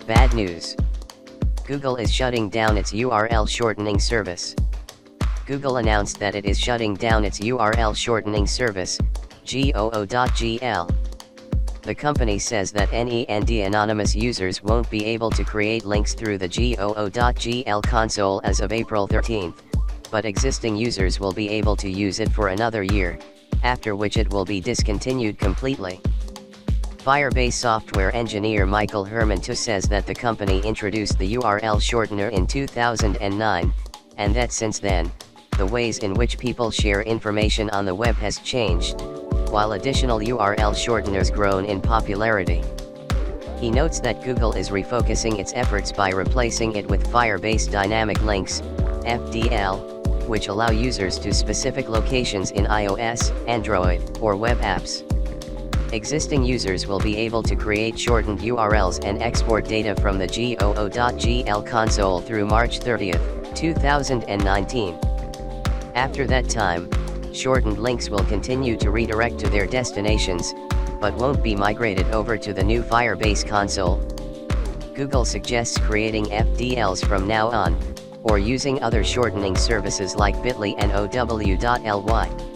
Bad news. Google is shutting down its URL shortening service. Google announced that it is shutting down its URL shortening service, goo.gl. The company says that any anonymous users won't be able to create links through the goo.gl console as of April 13, but existing users will be able to use it for another year, after which it will be discontinued completely. Firebase software engineer Michael Hermantu says that the company introduced the URL shortener in 2009, and that since then, the ways in which people share information on the web has changed, while additional URL shorteners grown in popularity. He notes that Google is refocusing its efforts by replacing it with Firebase Dynamic Links, FDL, which allow users to specific locations in iOS, Android, or web apps. Existing users will be able to create shortened URLs and export data from the goo.gl console through March 30, 2019. After that time, shortened links will continue to redirect to their destinations, but won't be migrated over to the new Firebase console. Google suggests creating FDLs from now on, or using other shortening services like bit.ly and ow.ly.